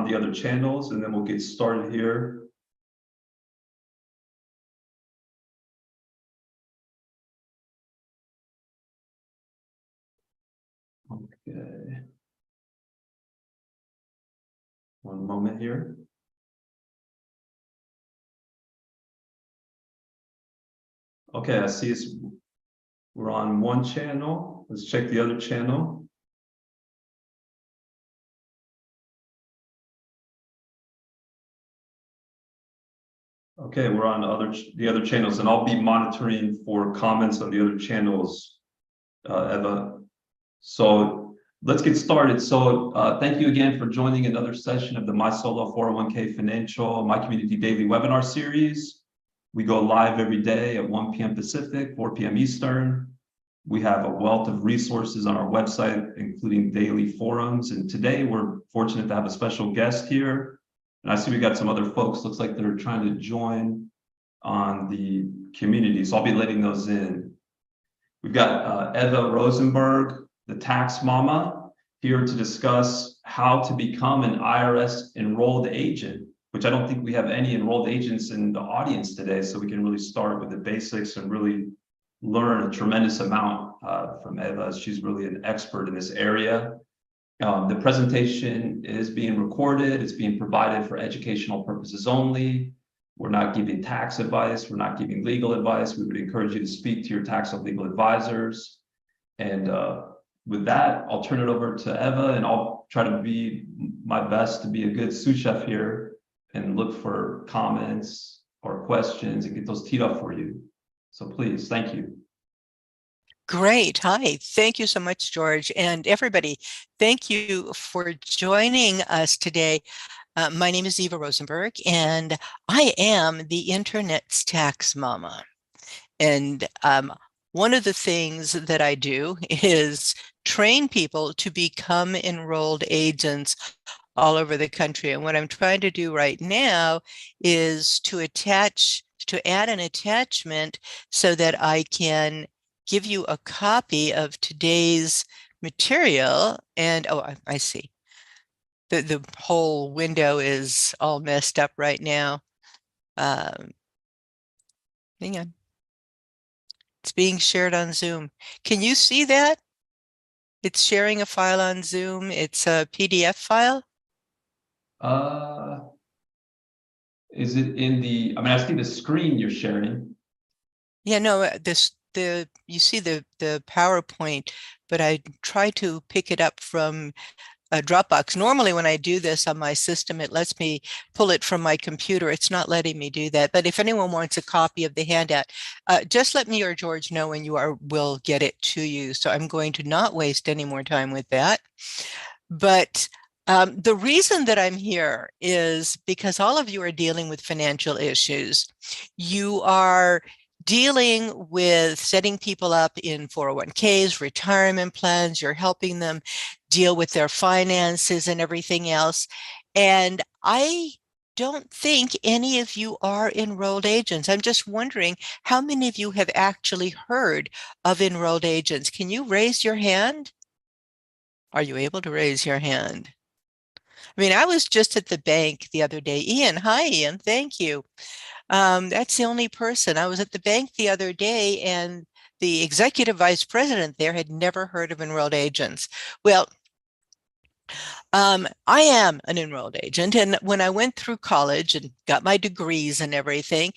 the other channels, and then we'll get started here. Okay. One moment here. Okay, I see we're on one channel. Let's check the other channel. Okay, we're on the other channels, and I'll be monitoring for comments on the other channels, Eva. So let's get started. So thank you again for joining another session of the My Solo 401k Financial My Community Daily Webinar Series. We go live every day at 1 p.m. Pacific, 4 p.m. Eastern. We have a wealth of resources on our website, including daily forums. And today we're fortunate to have a special guest here. And I see we got some other folks, looks like they're trying to join on the community. So I'll be letting those in. We've got Eva Rosenberg, the tax mama, here to discuss how to become an IRS enrolled agent, which I don't think we have any enrolled agents in the audience today. So we can really start with the basics and really learn a tremendous amount from Eva, as she's really an expert in this area. The presentation is being recorded. It's being provided for educational purposes only. We're not giving tax advice. We're not giving legal advice. We would encourage you to speak to your tax or legal advisors. And with that, I'll turn it over to Eva, and I'll try to be my best to be a good sous chef here and look for comments or questions and get those teed up for you. So please, thank you. Great. Hi. Thank you so much, George. And everybody, thank you for joining us today. My name is Eva Rosenberg, and I am the Internet's tax mama. And one of the things that I do is train people to become enrolled agents all over the country. And what I'm trying to do right now is to add an attachment so that I can give you a copy of today's material. And oh, I see. The whole window is all messed up right now. Hang on. It's being shared on Zoom. Can you see that? It's sharing a file on Zoom. It's a PDF file. Is it in the, I mean, I see the screen you're sharing. Yeah, no, you see the PowerPoint, but I try to pick it up from a Dropbox. Normally when I do this on my system, it lets me pull it from my computer. It's not letting me do that. But if anyone wants a copy of the handout, just let me or George know and we'll get it to you. So I'm going to not waste any more time with that. But the reason that I'm here is because all of you are dealing with financial issues. You are dealing with setting people up in 401ks, retirement plans. You're helping them deal with their finances and everything else. And I don't think any of you are enrolled agents. I'm just wondering how many of you have actually heard of enrolled agents. Can you raise your hand? Are you able to raise your hand? I mean, I was just at the bank the other day. Ian, hi, Ian. Thank you. That's the only person. I was at the bank the other day, and the executive vice president there had never heard of enrolled agents. Well, I am an enrolled agent, and when I went through college and got my degrees and everything,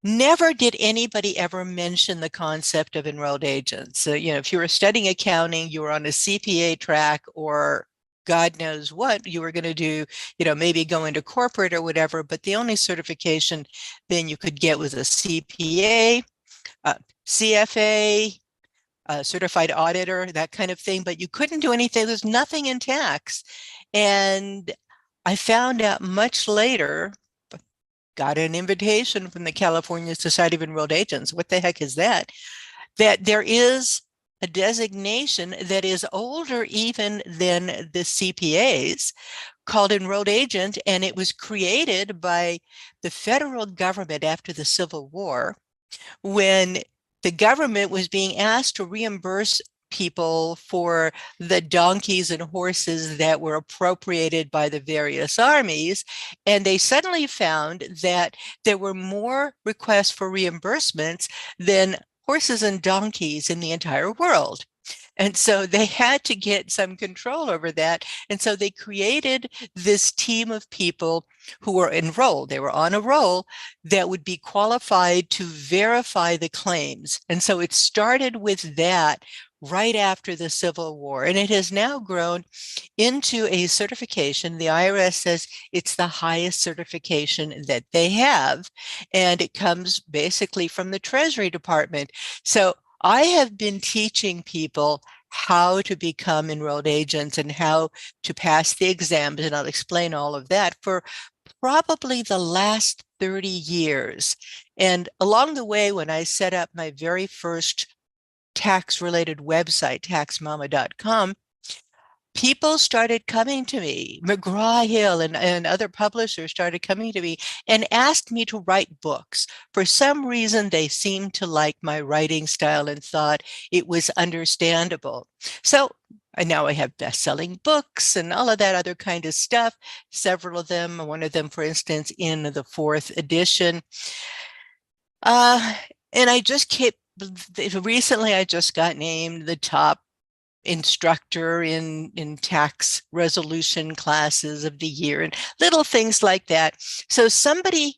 never did anybody ever mention the concept of enrolled agents. So, if you were studying accounting, you were on a CPA track, or God knows what you were going to do, maybe go into corporate or whatever, but the only certification then you could get was a CPA, CFA, certified auditor, that kind of thing, but you couldn't do anything. There's nothing in tax. And I found out much later, got an invitation from the California Society of Enrolled Agents. What the heck is that? That there is a designation that is older even than the CPAs called enrolled agent, and it was created by the federal government after the Civil War when the government was being asked to reimburse people for the donkeys and horses that were appropriated by the various armies. And they suddenly found that there were more requests for reimbursements than horses and donkeys in the entire world. And so they had to get some control over that. And so they created this team of people who were enrolled. They were on a roll that would be qualified to verify the claims. And so it started with that right after the Civil War. And it has now grown into a certification. The IRS says it's the highest certification that they have. And it comes basically from the Treasury Department. So I have been teaching people how to become enrolled agents and how to pass the exams, and I'll explain all of that for probably the last 30 years. And along the way, when I set up my very first tax-related website, taxmama.com, people started coming to me. McGraw-Hill and other publishers started coming to me and asked me to write books. For some reason, they seemed to like my writing style and thought it was understandable. So now I have best-selling books and all of that other kind of stuff. Several of them, one of them, for instance, in the 4th edition. And I just kept, recently I just got named the top instructor in tax resolution classes of the year and little things like that. So somebody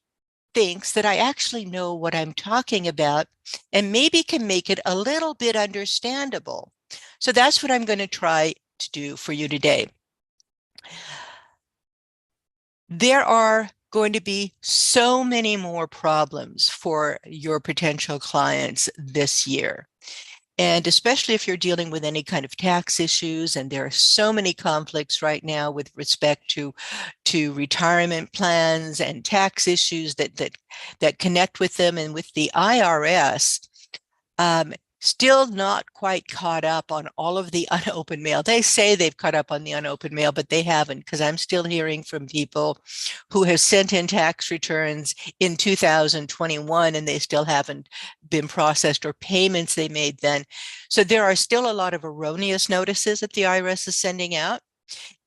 thinks that I actually know what I'm talking about and maybe can make it a little bit understandable. So that's what I'm going to try to do for you today. There are going to be so many more problems for your potential clients this year. And especially if you're dealing with any kind of tax issues, and there are so many conflicts right now with respect to retirement plans and tax issues that connect with them, and with the IRS, still not quite caught up on all of the unopened mail. They say they've caught up on the unopened mail, but they haven't, because I'm still hearing from people who have sent in tax returns in 2021 and they still haven't been processed, or payments they made then. So there are still a lot of erroneous notices that the IRS is sending out,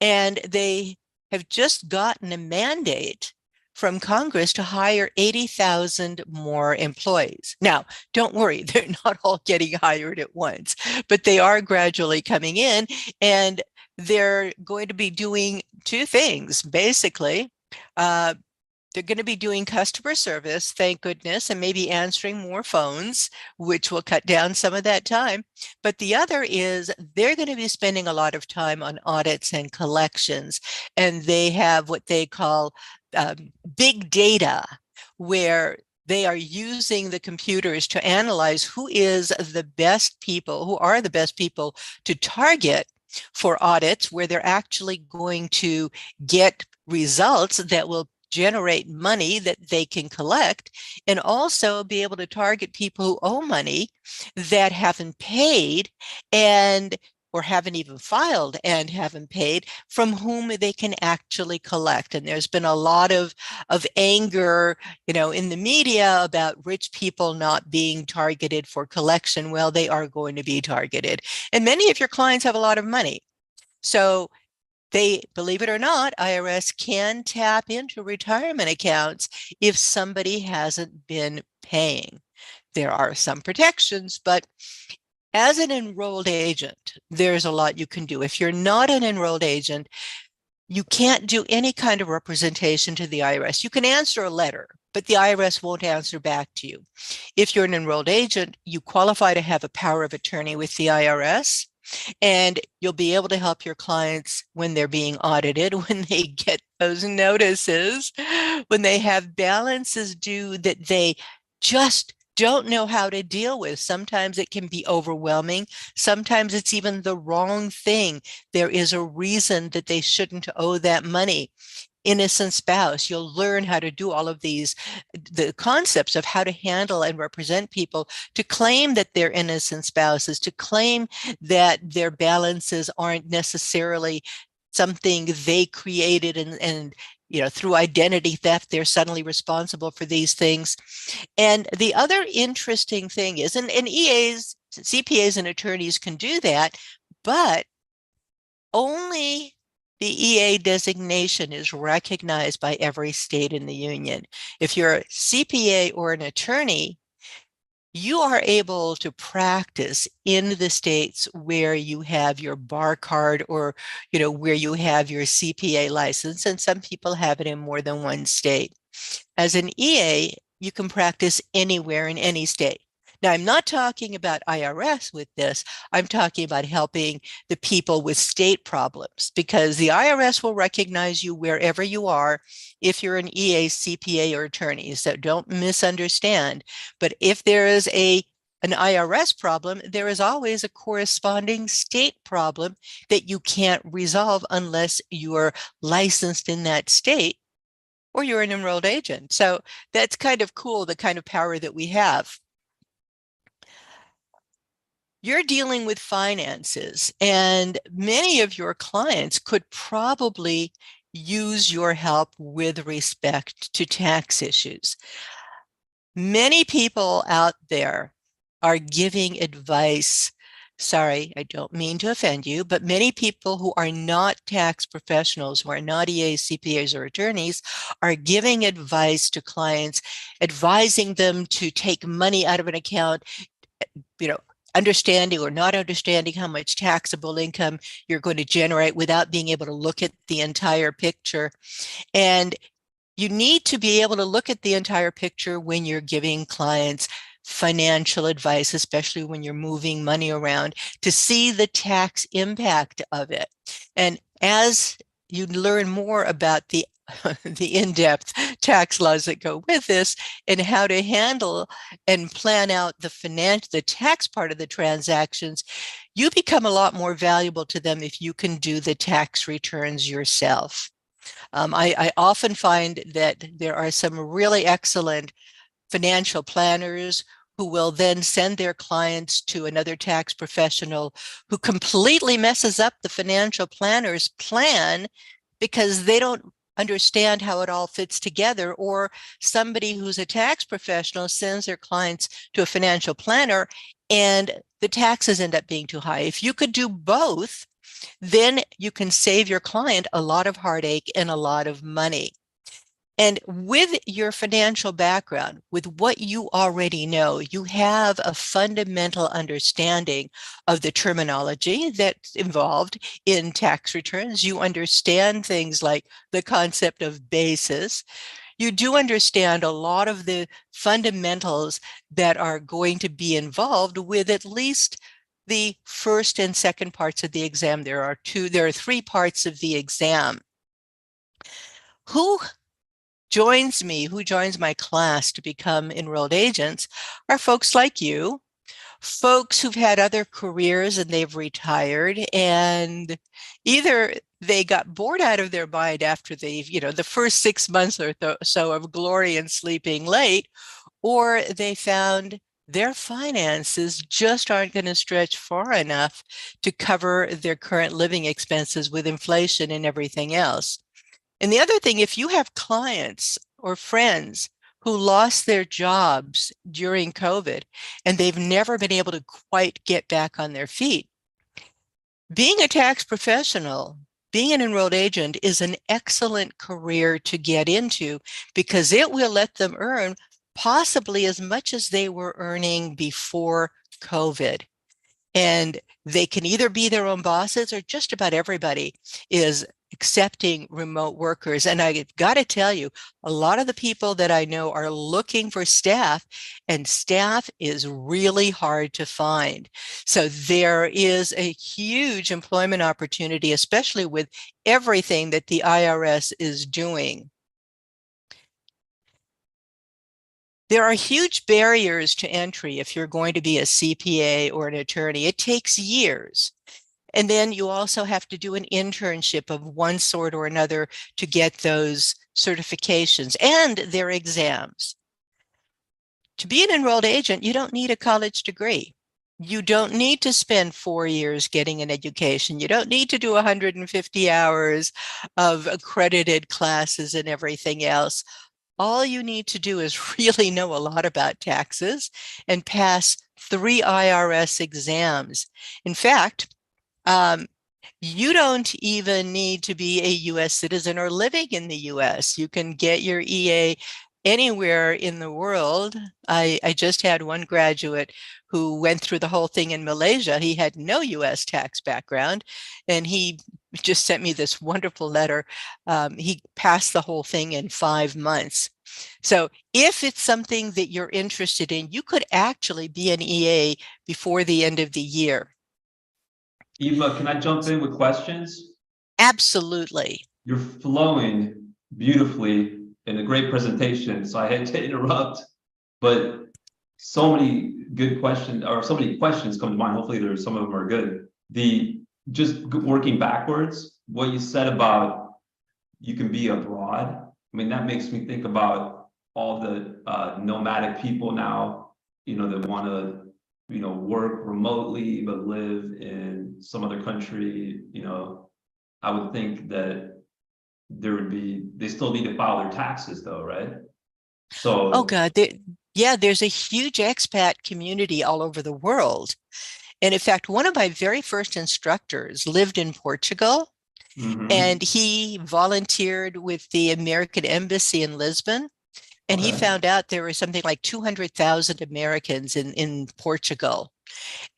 and they have just gotten a mandate from Congress to hire 80,000 more employees. Now, don't worry, they're not all getting hired at once, but they are gradually coming in, and they're going to be doing two things, basically. They're going to be doing customer service, thank goodness, and maybe answering more phones, which will cut down some of that time. But the other is they're going to be spending a lot of time on audits and collections. And they have what they call big data, where they are using the computers to analyze who is the best people, who are the best people to target for audits, where they're actually going to get results that will generate money that they can collect, and also be able to target people who owe money that haven't paid or haven't even filed and haven't paid, from whom they can actually collect. And there's been a lot of anger, in the media about rich people not being targeted for collection. Well, they are going to be targeted. And many of your clients have a lot of money. So they, believe it or not, IRS can tap into retirement accounts if somebody hasn't been paying. There are some protections, but as an enrolled agent, there's a lot you can do. If you're not an enrolled agent, you can't do any kind of representation to the IRS. You can answer a letter, but the IRS won't answer back to you. If you're an enrolled agent, you qualify to have a power of attorney with the IRS. And you'll be able to help your clients when they're being audited, when they get those notices, when they have balances due that they just don't know how to deal with. Sometimes it can be overwhelming. Sometimes it's even the wrong thing. There is a reason that they shouldn't owe that money. Innocent spouse, you'll learn how to do all of these, the concepts of how to handle and represent people, to claim that they're innocent spouses, to claim that their balances aren't necessarily something they created, and through identity theft, they're suddenly responsible for these things. And the other interesting thing is, and EAs CPAs and attorneys can do that, but only the EA designation is recognized by every state in the union. If you're a CPA or an attorney, you are able to practice in the states where you have your bar card or, where you have your CPA license, and some people have it in more than one state. As an EA, you can practice anywhere in any state. Now, I'm not talking about IRS with this. I'm talking about helping the people with state problems, because the IRS will recognize you wherever you are if you're an EA, CPA, or attorney. So don't misunderstand. But if there is an IRS problem, there is always a corresponding state problem that you can't resolve unless you're licensed in that state or you're an enrolled agent. So that's kind of cool, the kind of power that we have. You're dealing with finances, and many of your clients could probably use your help with respect to tax issues. Many people out there are giving advice. Sorry, I don't mean to offend you, but many people who are not tax professionals, who are not EAs, CPAs, or attorneys, are giving advice to clients, advising them to take money out of an account, understanding or not understanding how much taxable income you're going to generate without being able to look at the entire picture. And you need to be able to look at the entire picture when you're giving clients financial advice, especially when you're moving money around, to see the tax impact of it. And as you learn more about the in-depth tax laws that go with this and how to handle and plan out the tax part of the transactions, you become a lot more valuable to them if you can do the tax returns yourself. I often find that there are some really excellent financial planners who will then send their clients to another tax professional who completely messes up the financial planner's plan because they don't understand how it all fits together, or somebody who's a tax professional sends their clients to a financial planner and the taxes end up being too high. If you could do both, then you can save your client a lot of heartache and a lot of money. And with your financial background, with what you already know, you have a fundamental understanding of the terminology that's involved in tax returns. You understand things like the concept of basis. You do understand a lot of the fundamentals that are going to be involved with at least the first and second parts of the exam. There are 3 parts of the exam. Who joins my class to become enrolled agents are folks like you, folks who've had other careers and they've retired, and either they got bored out of their mind after the first 6 months or so of glory and sleeping late, or they found their finances just aren't going to stretch far enough to cover their current living expenses with inflation and everything else. And the other thing, if you have clients or friends who lost their jobs during COVID and they've never been able to quite get back on their feet, being a tax professional, being an enrolled agent is an excellent career to get into because it will let them earn possibly as much as they were earning before COVID. And they can either be their own bosses, or just about everybody is accepting remote workers. And I've got to tell you, a lot of the people that I know are looking for staff, and staff is really hard to find. So there is a huge employment opportunity, especially with everything that the IRS is doing. There are huge barriers to entry if you're going to be a CPA or an attorney. It takes years. And then you also have to do an internship of one sort or another to get those certifications and their exams. To be an enrolled agent, you don't need a college degree. You don't need to spend 4 years getting an education. You don't need to do 150 hours of accredited classes and everything else. All you need to do is really know a lot about taxes and pass 3 IRS exams. In fact, um, you don't even need to be a US citizen or living in the US. You can get your EA anywhere in the world. I just had one graduate who went through the whole thing in Malaysia. He had no US tax background, and he just sent me this wonderful letter. He passed the whole thing in 5 months. So if it's something that you're interested in, you could actually be an EA before the end of the year. Eva, can I jump in with questions? Absolutely. You're flowing beautifully in a great presentation, so I had to interrupt, but so many good questions, or so many questions come to mind. Hopefully there's some of them are good. The just working backwards, what you said about you can be abroad. I mean, that makes me think about all the nomadic people now, that want to, work remotely but live in some other country. I would think that they still need to file their taxes though, right? Oh So, God, yeah, there's a huge expat community all over the world. And in fact, one of my very first instructors lived in Portugal, mhm, and he volunteered with the American Embassy in Lisbon. And he okay, found out there were something like 200,000 Americans in Portugal.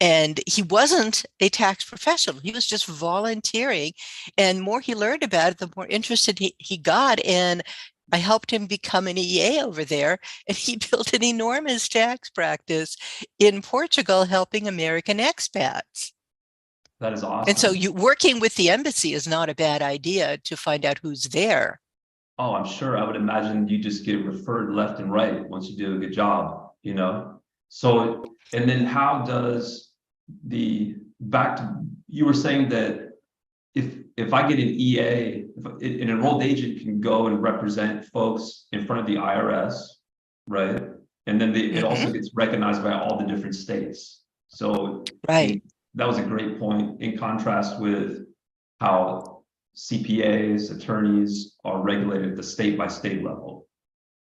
And he wasn't a tax professional. He was just volunteering. And more he learned about it, the more interested he got. And I helped him become an EA over there. And he built an enormous tax practice in Portugal, helping American expats. that is And so awesome. you working with the embassy is not a bad idea to find out who's there. Oh, I'm sure. I would imagine you just get referred left and right once you do a good job. So, and then how does the back to you were saying that if I get an EA, if an enrolled agent can go and represent folks in front of the IRS, right? And then it also Mhm. gets recognized by all the different states. So, I Right. mean, that was a great point in contrast with how CPAs, attorneys are regulated at the state by state level.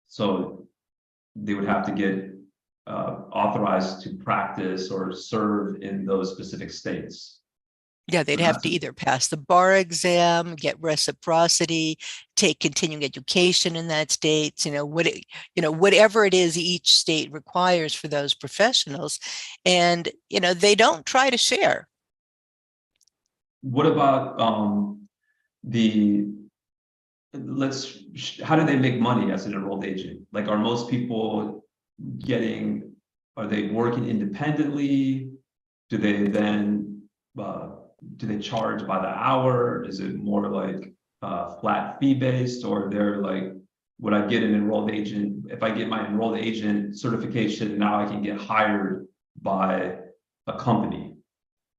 So they would have to get authorized to practice or serve in those specific states. Yeah, So they'd have that's to either pass the bar exam, get reciprocity, take continuing education in that state, whatever it is each state requires for those professionals. And, they don't try to share. what about the let's how do they make money as an enrolled agent? Like, are most people getting are they working independently? Do they then uh, do they charge by the hour? Is it more like flat fee based, or they're like, would I get an enrolled agent? If I get my enrolled agent certification, now I can get hired by a company.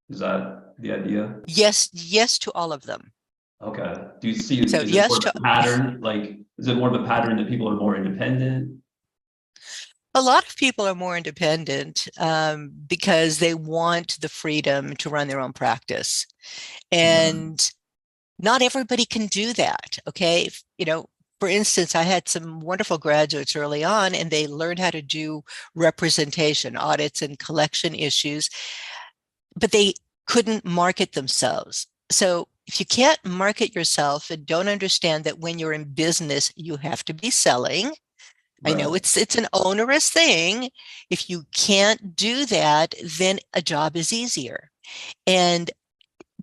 Is that the idea? Yes, yes to all of them. Okay. Do you see, So is it more yes of to a pattern? Like, is it more of a pattern that people are more independent? a lot of people are more independent because they want the freedom to run their own practice. Okay. And not everybody can do that. Okay. For instance, I had some wonderful graduates early on, and they learned how to do representation, audits, and collection issues, but they couldn't market themselves. So if you can't market yourself and don't understand that when you're in business, you have to be selling. I know Right. it's an onerous thing. If you can't do that, then a job is easier. And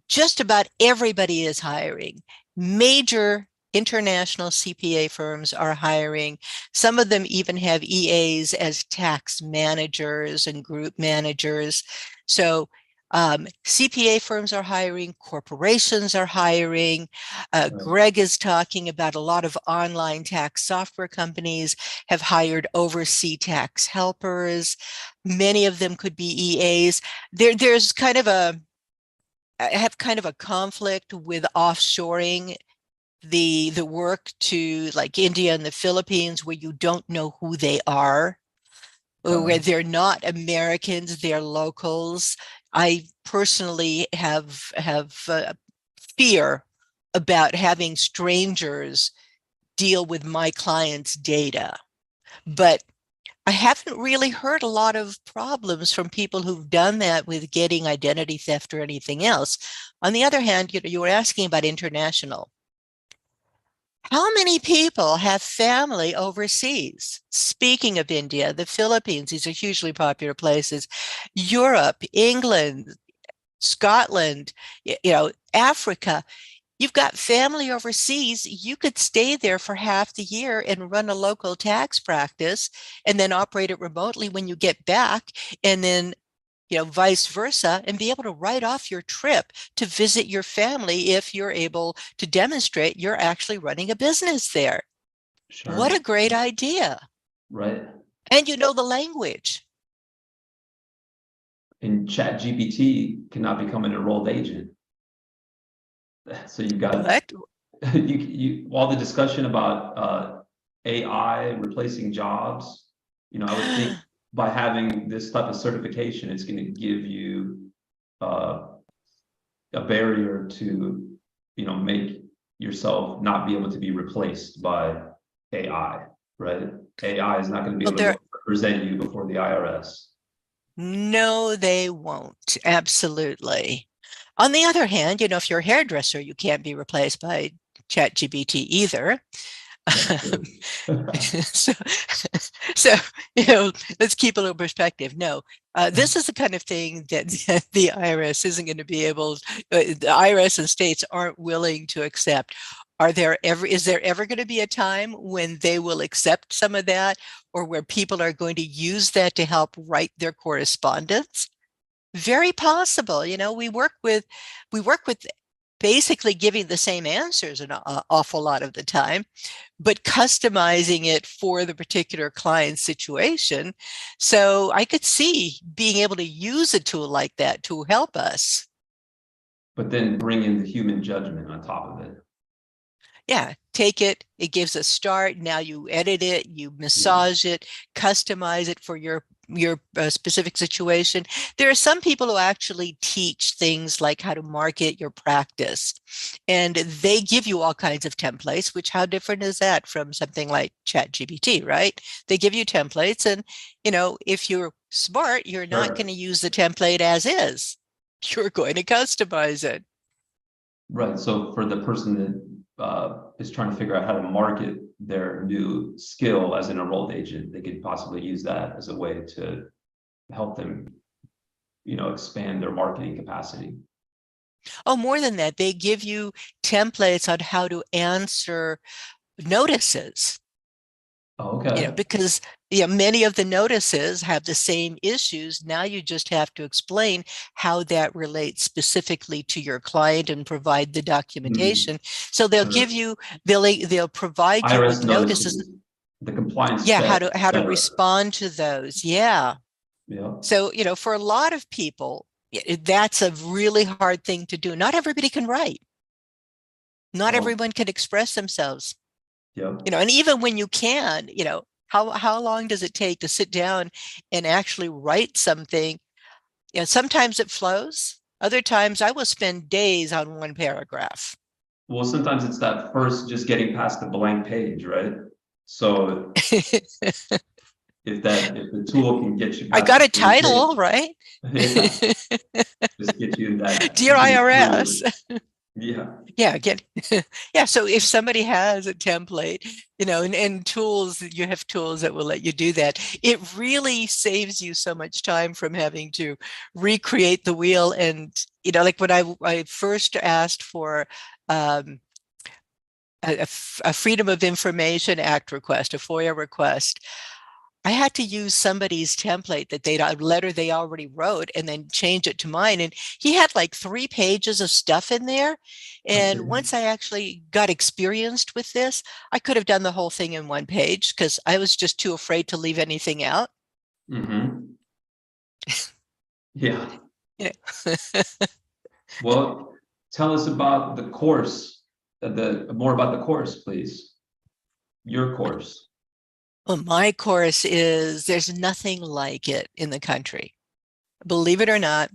just about everybody is hiring. Major international CPA firms are hiring. Some of them even have EAs as tax managers and group managers. So CPA firms are hiring, corporations are hiring. Right. Greg is talking about a lot of online tax software companies have hired overseas tax helpers. Many of them could be EAs. There's kind of I have kind of a conflict with offshoring the work to like India and the Philippines, where you don't know who they are, or where Okay. they're not Americans, they're locals. I personally have fear about having strangers deal with my clients' data. But I haven't really heard a lot of problems from people who've done that with getting identity theft or anything else. On the other hand, you were asking about international. How many people have family overseas? Speaking of India, the Philippines, these are hugely popular places. Europe, England, Scotland, Africa. You've got family overseas. You could stay there for half the year and run a local tax practice and then operate it remotely when you get back. And then vice versa, and be able to write off your trip to visit your family if you're able to demonstrate you're actually running a business there. What Sure. a great idea. Right. And you know the language. And ChatGPT cannot become an enrolled agent. So you've got What? all the discussion about AI replacing jobs. I would think by having this type of certification, it's going to give you uh, a barrier to, make yourself not be able to be replaced by AI, right? AI is not going to be Well, able to there, represent you before the IRS. no, they won't. Absolutely. On the other hand, if you're a hairdresser, you can't be replaced by ChatGPT either. That's true. so, so let's keep a little perspective. No, this is the kind of thing that the IRS isn't going to be able. The IRS and states aren't willing to accept. Is there ever going to be a time when they will accept some of that, or where people are going to use that to help write their correspondence? Very possible. We work with basically giving the same answers an awful lot of the time, but customizing it for the particular client situation. So I could see being able to use a tool like that to help us. But then bring in the human judgment on top of it. Yeah, take it, it gives a start. Now you edit it, you Yeah. massage it, customize it for your specific situation. There are some people who actually teach things like how to market your practice, and they give you all kinds of templates. Which, how different is that from something like ChatGPT, right? They give you templates, and if you're smart, you're not going Sure. to use the template as is. You're going to customize it. Right. So for the person that is trying to figure out how to market their new skill as an enrolled agent, they could possibly use that as a way to help them, expand their marketing capacity. Oh, more than that, they give you templates on how to answer notices, Oh, okay. because many of the notices have the same issues. Now you just have to explain how that relates specifically to your client and provide the Hmm. documentation. So Sure. they'll provide you with IRS notices. notices, the compliance Yeah, check, how to etc. respond to those. Yeah. Yeah. So, for a lot of people, that's a really hard thing to do. Not everybody can write. Not Oh, everyone can express themselves. yeah. And even when you can, how long does it take to sit down and actually write something? Sometimes it flows. Other times I will spend days on one paragraph. Well, sometimes it's that first just getting past the blank page, right? So if the tool can get you I past got the a blank title, page, right? yeah, just get you that Dear getting IRS. through. Yeah. Yeah, again. Yeah, so if somebody has a template, and tools, you have tools that will let you do that. It really saves you so much time from having to recreate the wheel. And, like when I first asked for um, a Freedom of Information Act request, a FOIA request, I had to use somebody's template that a letter they already wrote, and then change it to mine. And he had like 3 pages of stuff in there. I see. And once I actually got experienced with this, I could have done the whole thing in one page because I was just too afraid to leave anything out. Hmm. Yeah. You know. Well, tell us about the course, the more about the course, please. Your course. Well, my course is there's nothing like it in the country. Believe it or not,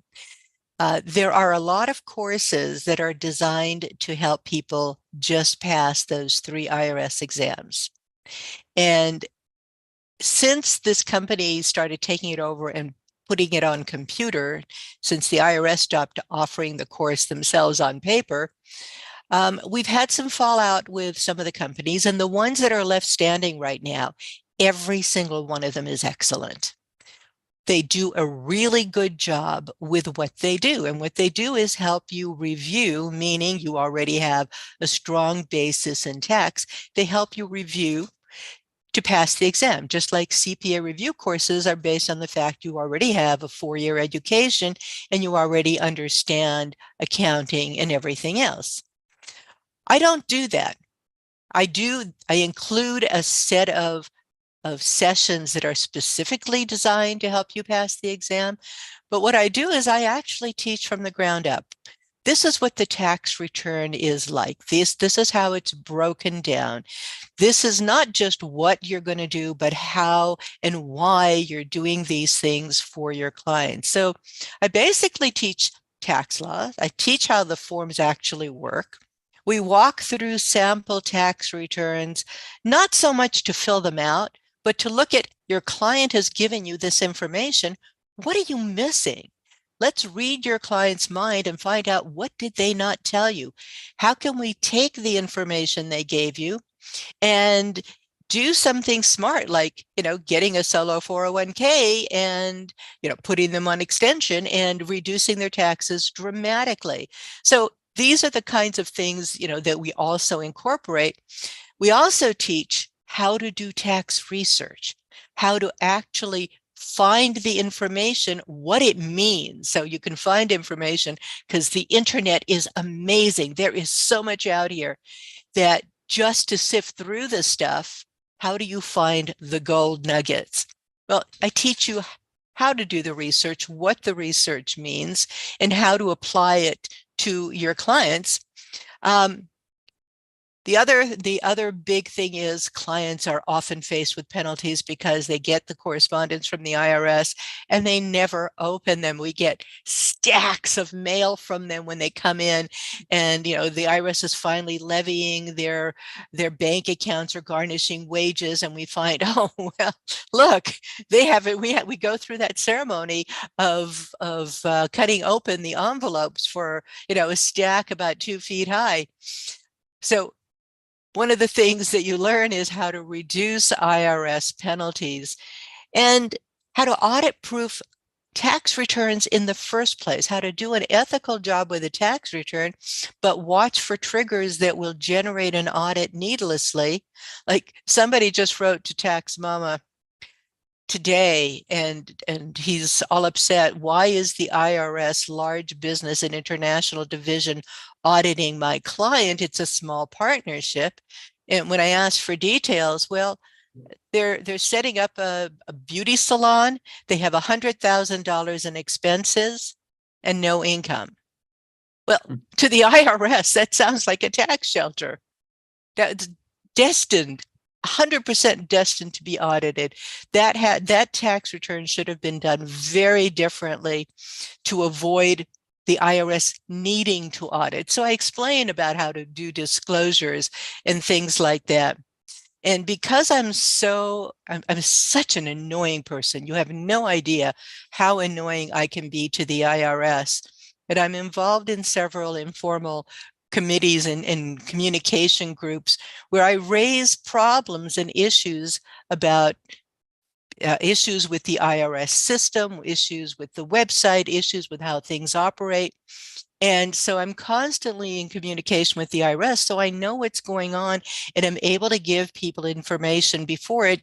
there are a lot of courses that are designed to help people just pass those 3 IRS exams. And since this company started taking it over and putting it on computer, since the IRS stopped offering the course themselves on paper, we've had some fallout with some of the companies, and the ones that are left standing right now, every single one of them is excellent. They do a really good job with what they do. And what they do is help you review, meaning you already have a strong basis in tax. They help you review to pass the exam, just like CPA review courses are based on the fact you already have a 4-year education and you already understand accounting and everything else. I don't do that. I include a set of sessions that are specifically designed to help you pass the exam. But what I do is I actually teach from the ground up. This is what the tax return is like. This is how it's broken down. This is not just what you're going to do, but how and why you're doing these things for your clients. So I basically teach tax law. I teach how the forms actually work. We walk through sample tax returns, not so much to fill them out, but to look at your client has given you this information. What are you missing? Let's read your client's mind and find out, what did they not tell you? How can we take the information they gave you and do something smart, like, getting a solo 401k and, putting them on extension and reducing their taxes dramatically. So these are the kinds of things, that we also incorporate. We also teach how to do tax research, how to actually find the information, what it means. So you can find information because the internet is amazing. There is so much out here that just to sift through this stuff, how do you find the gold nuggets? Well, I teach you how to do the research, what the research means, and how to apply it to your clients. The other big thing is clients are often faced with penalties because they get the correspondence from the IRS and they never open them. We get stacks of mail from them when they come in, and the IRS is finally levying their bank accounts or garnishing wages, and we find, oh well, look, they have it. We go through that ceremony of cutting open the envelopes for a stack about 2 feet high. So one of the things that you learn is how to reduce IRS penalties and how to audit-proof tax returns in the first place, how to do an ethical job with a tax return, but watch for triggers that will generate an audit needlessly. Like somebody just wrote to Tax Mama today, and he's all upset. Why is the IRS Large Business and International Division auditing my client? It's a small partnership. And when I asked for details, well, they're setting up a beauty salon. They have $100,000 in expenses and no income. Well, to the IRS, that sounds like a tax shelter. That's destined 100% destined to be audited. That tax return should have been done very differently to avoid the IRS needing to audit. So I explain about how to do disclosures and things like that. And because I'm such an annoying person, you have no idea how annoying I can be to the IRS. And I'm involved in several informal committees and communication groups where I raise problems and issues about issues with the IRS system, issues with the website, issues with how things operate. And so I'm constantly in communication with the IRS, so I know what's going on, and I'm able to give people information before it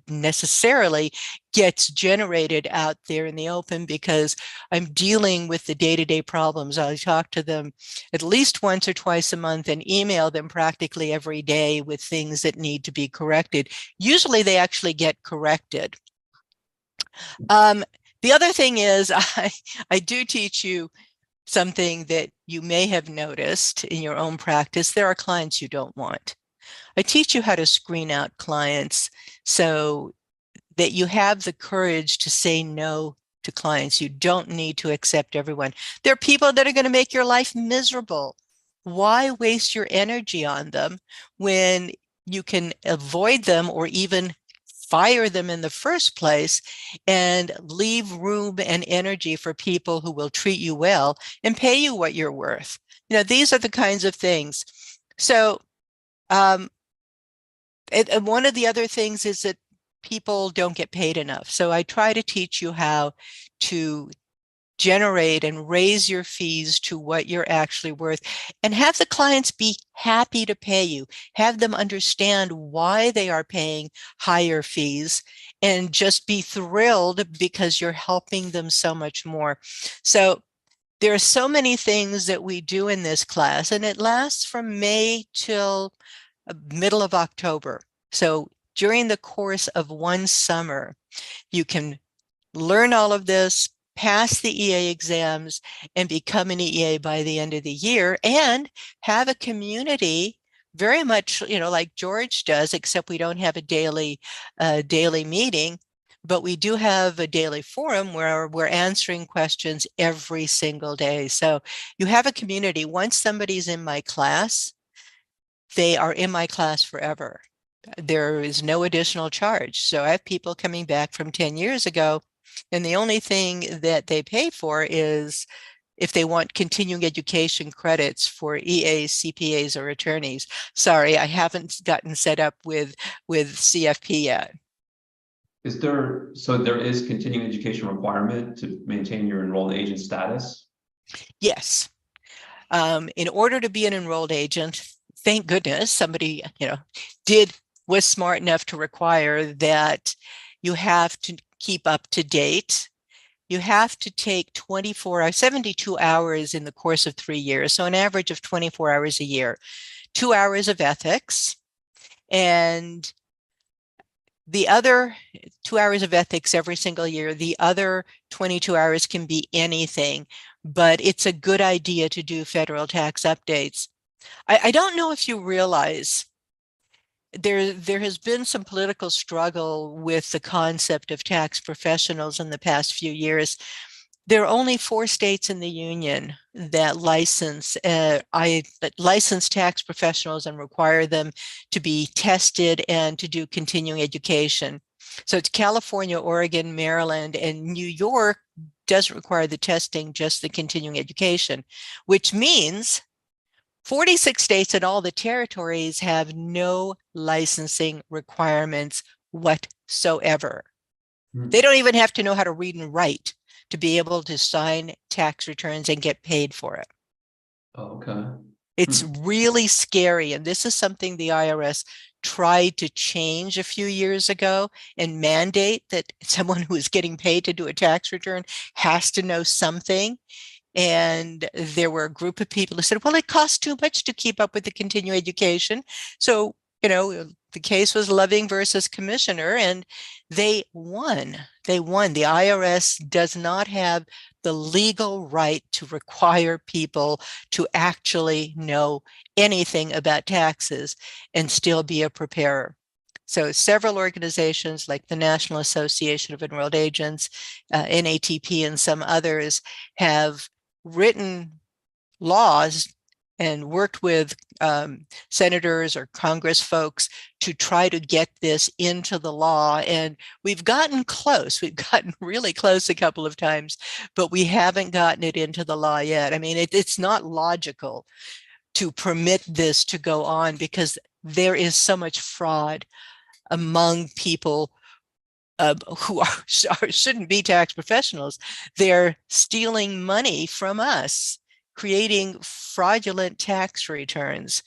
necessarily gets generated out there in the open, because I'm dealing with the day-to-day problems. I talk to them at least once or twice a month and email them practically every day with things that need to be corrected. Usually they actually get corrected. The other thing is I do teach you something that you may have noticed in your own practice. There are clients you don't want. I teach you how to screen out clients so that you have the courage to say no to clients. You don't need to accept everyone. There are people that are going to make your life miserable. Why waste your energy on them when you can avoid them or even fire them in the first place and leave room and energy for people who will treat you well and pay you what you're worth. These are the kinds of things. So and one of the other things is that people don't get paid enough. So I try to teach you how to generate and raise your fees to what you're actually worth, and have the clients be happy to pay you, have them understand why they are paying higher fees, and just be thrilled because you're helping them so much more. So there are so many things that we do in this class, and it lasts from May till middle of October. So during the course of one summer, you can learn all of this, pass the EA exams, and become an EA by the end of the year, and have a community very much, like George does, except we don't have a daily meeting, but we do have a daily forum where we're answering questions every single day. So you have a community. Once somebody's in my class, they are in my class forever. There is no additional charge. So I have people coming back from 10 years ago, and the only thing that they pay for is if they want continuing education credits for EAs, CPAs, or attorneys. Sorry, I haven't gotten set up with CFP yet. So there is continuing education requirement to maintain your enrolled agent status? Yes. In order to be an enrolled agent, thank goodness somebody, was smart enough to require that you have to keep up to date. You have to take 72 hours in the course of 3 years. So an average of 24 hours a year, 2 hours of ethics, and the other 2 hours of ethics every single year. The other 22 hours can be anything, but it's a good idea to do federal tax updates. I don't know if you realize there has been some political struggle with the concept of tax professionals in the past few years. There are only 4 states in the union that license tax professionals and require them to be tested and to do continuing education. So it's California, Oregon, Maryland, and New York doesn't require the testing, just the continuing education, which means 46 states and all the territories have no licensing requirements whatsoever. They don't even have to know how to read and write to be able to sign tax returns and get paid for it. Oh, okay. It's really scary. And this is something the IRS tried to change a few years ago and mandate that someone who is getting paid to do a tax return has to know something. And there were a group of people who said, well, it costs too much to keep up with the continuing education. So, the case was Loving versus Commissioner, and they won. The IRS does not have the legal right to require people to actually know anything about taxes and still be a preparer. So several organizations like the National Association of Enrolled Agents, NATP, and some others have written laws and worked with senators or Congress folks to try to get this into the law. And we've gotten close. We've gotten really close a couple of times, but we haven't gotten it into the law yet. I mean, it's not logical to permit this to go on because there is so much fraud among people who shouldn't be tax professionals. They're stealing money from us, creating fraudulent tax returns,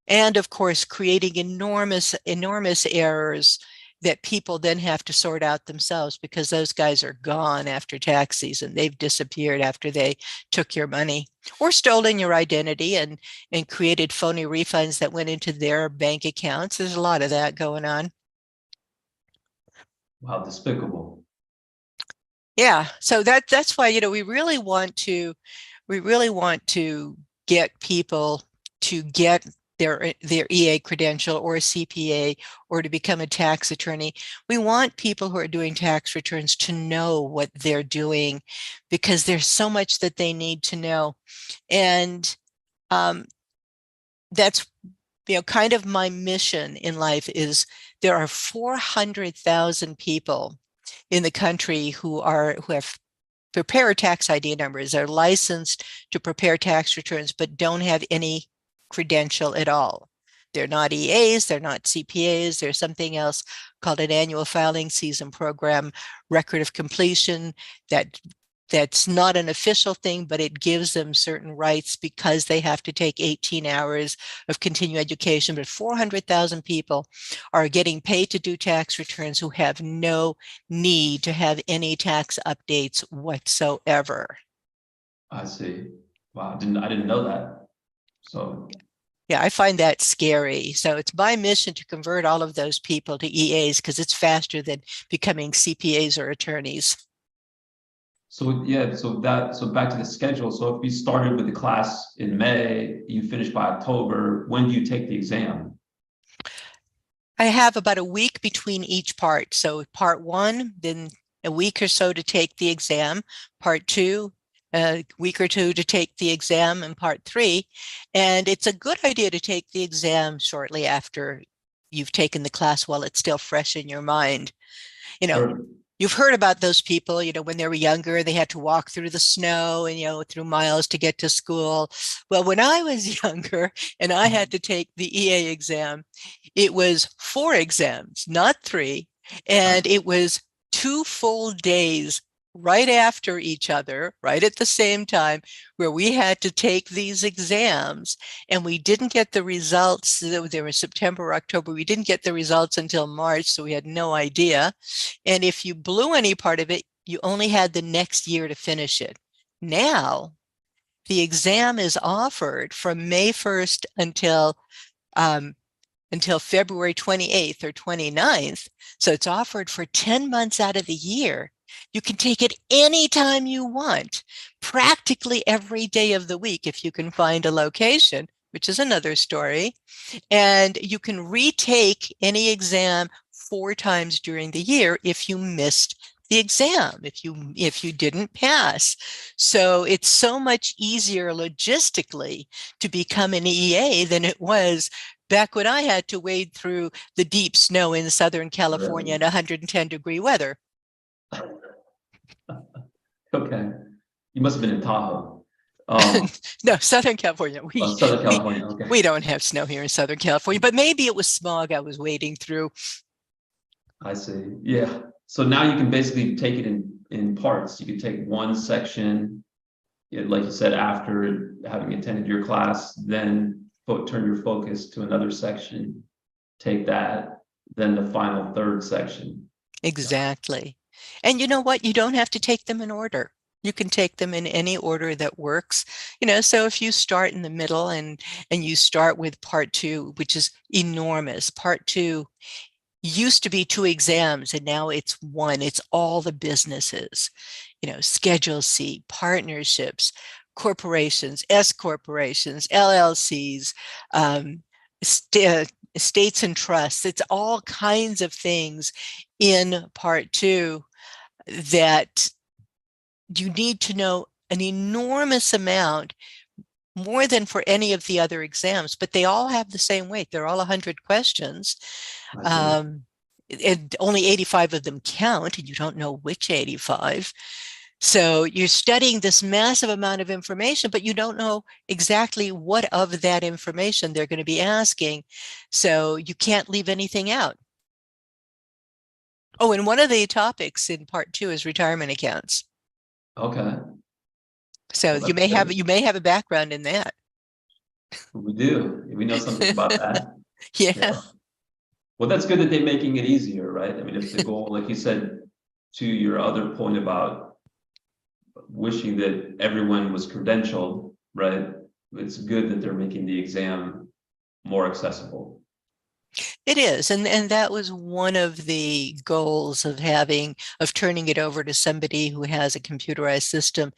and of course, creating enormous errors that people then have to sort out themselves because those guys are gone after tax season. They've disappeared after they took your money or stolen your identity and created phony refunds that went into their bank accounts. There's a lot of that going on. Wow, despicable. Yeah, so that's why we really want to get people to get their EA credential or a CPA or to become a tax attorney. We want people who are doing tax returns to know what they're doing because there's so much that they need to know, and that's kind of my mission in life is there are 400,000 people in the country who have prepare tax ID numbers, are licensed to prepare tax returns, but don't have any credential at all. They're not EAs, they're not CPAs, there's something else called an annual filing season program record of completion that's not an official thing, but it gives them certain rights because they have to take 18 hours of continuing education. But 400,000 people are getting paid to do tax returns who have no need to have any tax updates whatsoever. I see. Wow, I didn't know that. So Yeah, I find that scary. So it's my mission to convert all of those people to EAs because it's faster than becoming CPAs or attorneys. so yeah, so back to the schedule. So if you started with the class in May, you finished by October, when do you take the exam? I have about a week between each part. So part one, then a week or so to take the exam. Part two, a week or two to take the exam, and part three. And it's a good idea to take the exam shortly after you've taken the class while it's still fresh in your mind. You know, Sure. you've heard about those people, when they were younger, they had to walk through the snow and, through miles to get to school. Well, when I was younger and I had to take the EA exam, it was 4 exams, not 3. And it was 2 full days right after each other, right at the same time, where we had to take these exams. And we didn't get the results. They were September or October. We didn't get the results until March, so we had no idea. And if you blew any part of it, you only had the next year to finish it. Now, the exam is offered from May 1st until February 28th or 29th. So it's offered for 10 months out of the year. You can take it anytime you want, practically every day of the week if you can find a location, which is another story. And you can retake any exam 4 times during the year if you missed the exam, if you didn't pass. So it's so much easier logistically to become an EA than it was back when I had to wade through the deep snow in Southern California in 110-degree weather. Okay. You must have been in Tahoe. No, Southern California. Southern California. Okay. We don't have snow here in Southern California, but maybe it was smog I was wading through. I see. Yeah. So now you can basically take it in parts. You can take one section, like you said, after having attended your class, then turn your focus to another section, take that, then the final third section. Exactly. And you know what? You don't have to take them in order. You can take them in any order that works. So if you start in the middle and you start with part 2, which is enormous. Part 2 used to be 2 exams and now it's 1. It's all the businesses, Schedule C, partnerships, corporations, S corporations, LLCs, estates and trusts. It's all kinds of things in part 2 that you need to know an enormous amount, more than for any of the other exams, but they all have the same weight. They're all 100 questions. And only 85 of them count, and you don't know which 85. So you're studying this massive amount of information, but you don't know exactly what of that information they're going to be asking. So you can't leave anything out. Oh, and one of the topics in part 2 is retirement accounts. Okay. So Well, you may have a background in that. we do. We know something about that. Yeah. Well, that's good that they're making it easier, right? I mean, if the goal, like you said, to your other point about wishing that everyone was credentialed, right? It's good that they're making the exam more accessible. It is. And that was one of the goals of turning it over to somebody who has a computerized system.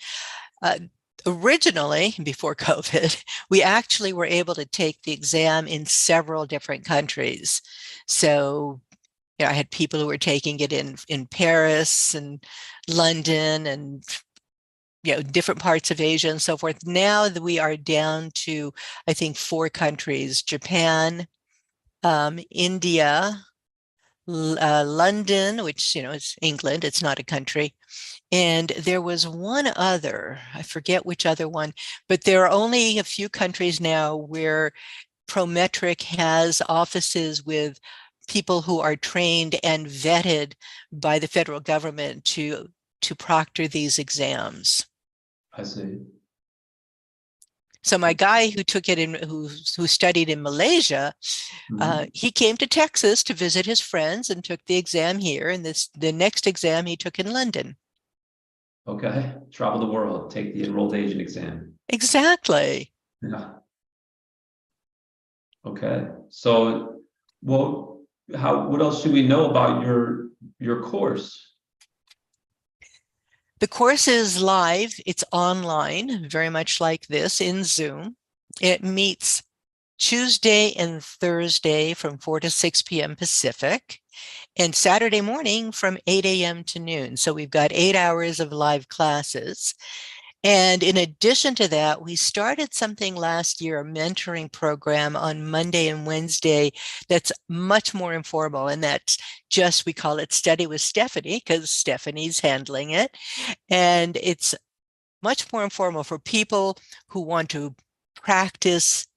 Originally, before COVID, we actually were able to take the exam in several different countries. So, I had people who were taking it in Paris and London and different parts of Asia and so forth. Now that we are down to, I think, 4 countries: Japan, India, London, which, is England, it's not a country. And there was one other, I forget which other one, but there are only a few countries now where Prometric has offices with people who are trained and vetted by the federal government to proctor these exams. I see. So my guy who took it in, who studied in Malaysia, he came to Texas to visit his friends and took the exam here. And the next exam he took in London. Okay, travel the world, take the enrolled agent exam. Exactly. Yeah. Okay, so what else should we know about your course? The course is live. It's online, very much like this in Zoom. It meets Tuesday and Thursday from 4 to 6 p.m. Pacific, and Saturday morning from 8 a.m. to noon. So we've got 8 hours of live classes. And in addition to that, we started something last year, a mentoring program on Monday and Wednesday that's much more informal. And that's just, we call it Study with Stephanie because Stephanie's handling it. And it's much more informal for people who want to practice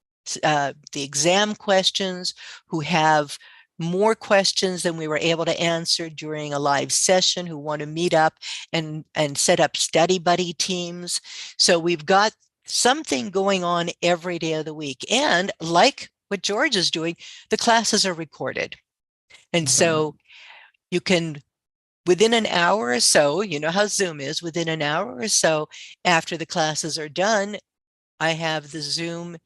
the exam questions, who have more questions than we were able to answer during a live session, who want to meet up and set up study buddy teams. So we've got something going on every day of the week. And like what George is doing, the classes are recorded. And so you can, within an hour or so, you know how Zoom is, within an hour or so after the classes are done, I have the Zoom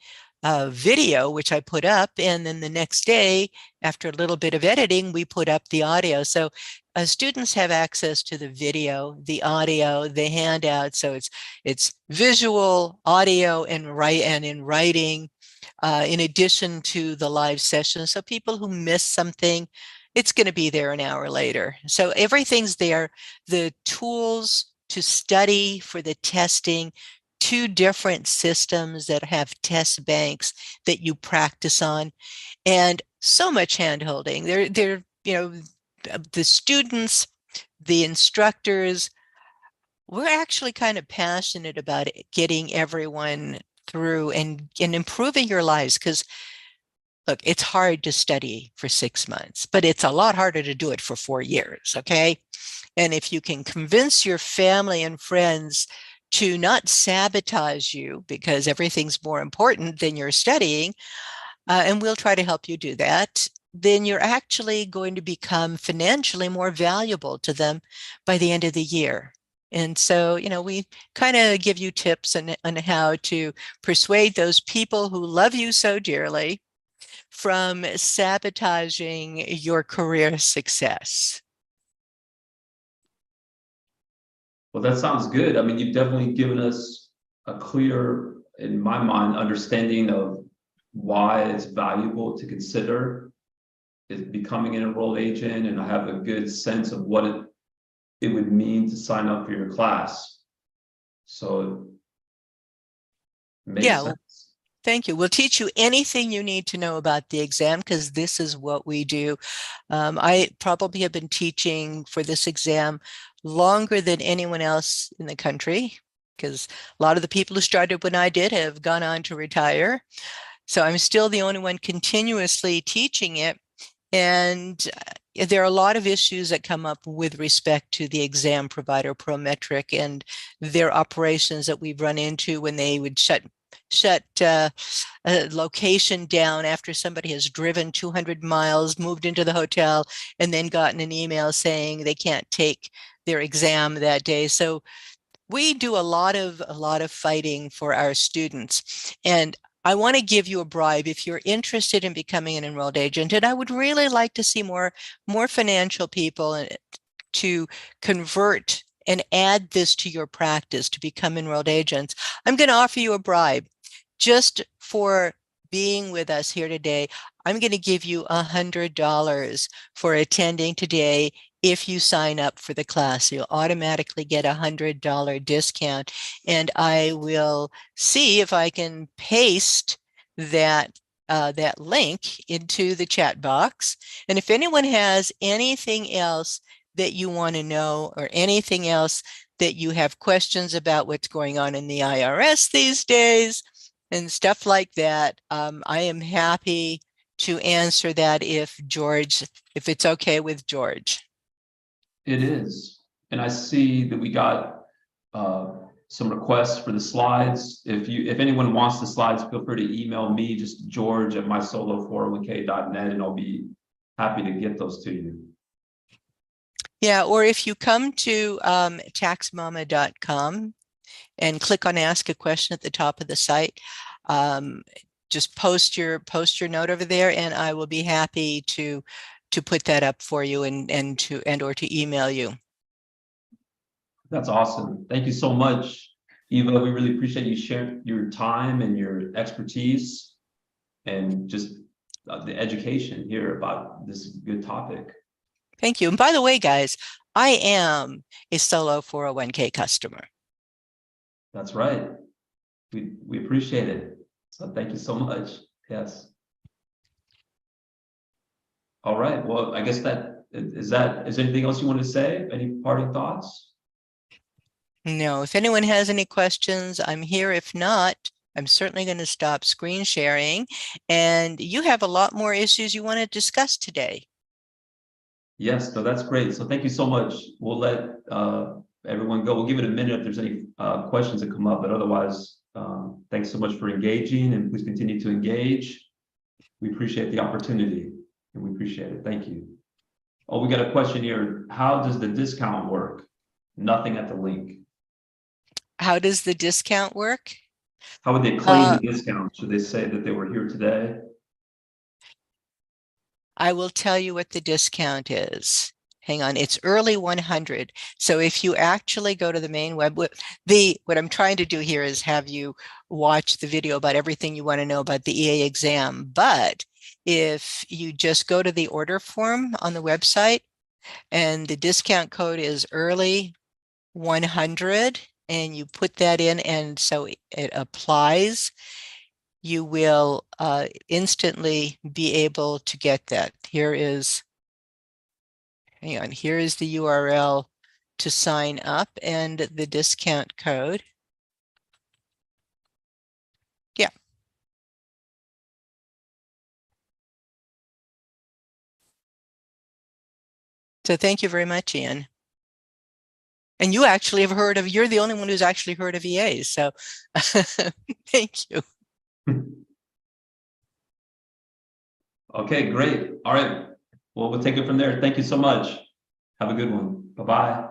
video, which I put up. And then the next day, after a little bit of editing, we put up the audio. So students have access to the video, the audio, the handout. So it's visual, audio, and in writing, in addition to the live session. So people who miss something, it's going to be there an hour later. So everything's there. The tools to study for the testing, 2 different systems that have test banks that you practice on, and so much hand-holding. They're, the students, the instructors, we're actually kind of passionate about getting everyone through and improving your lives. Because look, it's hard to study for 6 months, but it's a lot harder to do it for 4 years, okay? And if you can convince your family and friends to not sabotage you because everything's more important than you're studying, and we'll try to help you do that, then you're actually going to become financially more valuable to them by the end of the year. And so, we kind of give you tips on how to persuade those people who love you so dearly from sabotaging your career success. Well, that sounds good. I mean, you've definitely given us a clear, in my mind, understanding of why it's valuable to consider is becoming an enrolled agent, and I have a good sense of what it would mean to sign up for your class. So it makes Yeah, sense. thank you. We'll teach you anything you need to know about the exam because this is what we do. I probably have been teaching for this exam longer than anyone else in the country because a lot of the people who started when I did have gone on to retire. So I'm still the only one continuously teaching it. And there are a lot of issues that come up with respect to the exam provider, Prometric, and their operations that we've run into when they would shut a location down after somebody has driven 200 miles, moved into the hotel, and then gotten an email saying they can't take their exam that day. So we do a lot of fighting for our students. And I want to give you a bribe if you're interested in becoming an enrolled agent. And I would really like to see more financial people to convert and add this to your practice to become enrolled agents. I'm going to offer you a bribe just for being with us here today. I'm going to give you $100 for attending today if you sign up for the class. You'll automatically get $100 discount. And I will see if I can paste that that link into the chat box. And if anyone has anything else that you want to know, or anything else that you have questions about what's going on in the IRS these days and stuff like that, I am happy to answer that if it's okay with George. It is. And I see that we got some requests for the slides. If anyone wants the slides, feel free to email me, just george@mysolo401k.net, and I'll be happy to get those to you. Yeah, or if you come to taxmama.com and click on Ask a Question at the top of the site, just post your note over there, and I will be happy to put that up for you and or to email you. That's awesome. Thank you so much, Eva. We really appreciate you sharing your time and your expertise and just the education here about this good topic. Thank you. And by the way, guys, I am a solo 401k customer. That's right. We appreciate it. So thank you so much. Yes. All right. Well, I guess is anything else you want to say? Any parting thoughts? No, if anyone has any questions, I'm here. If not, I'm certainly going to stop screen sharing. And you have a lot more issues you want to discuss today. Yes, so that's great. So thank you so much. We'll let everyone go. We'll give it a minute if there's any questions that come up, but otherwise, thanks so much for engaging, and please continue to engage. We appreciate the opportunity, and we appreciate it. Thank you. Oh, we got a question here. How does the discount work? Nothing at the link. How does the discount work? How would they claim the discount? Should they say that they were here today? I will tell you what the discount is. Hang on, it's early 100. So if you actually go to the main web, what I'm trying to do here is have you watch the video about everything you want to know about the EA exam. But if you just go to the order form on the website, and the discount code is early 100, and you put that in, and so it applies, you will instantly be able to get that. Here is the URL to sign up and the discount code. Yeah. So thank you very much, Ian. And you actually have heard of, you're the only one who's actually heard of EAs. So thank you. Okay, great. All right. Well, we'll take it from there. Thank you so much. Have a good one. Bye-bye.